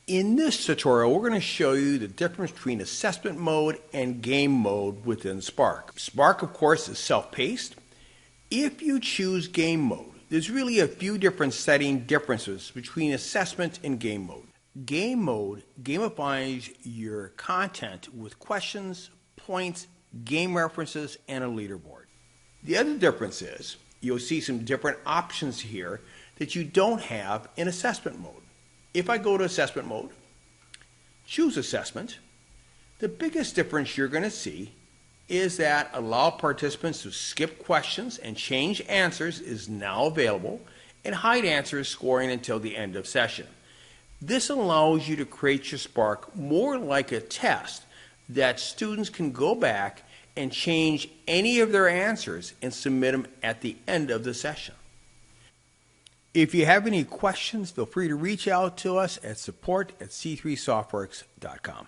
In this tutorial, we're going to show you the difference between assessment mode and game mode within Spark. Spark, of course, is self-paced. If you choose game mode, there's really a few different setting differences between assessment and game mode. Game mode gamifies your content with questions, points, game references, and a leaderboard. The other difference is you'll see some different options here that you don't have in assessment mode. If I go to assessment mode, choose assessment, the biggest difference you're going to see is that allow participants to skip questions and change answers is now available, and hide answers scoring until the end of session. This allows you to create your Spark more like a test that students can go back and change any of their answers and submit them at the end of the session. If you have any questions, feel free to reach out to us at support@c3softworks.com.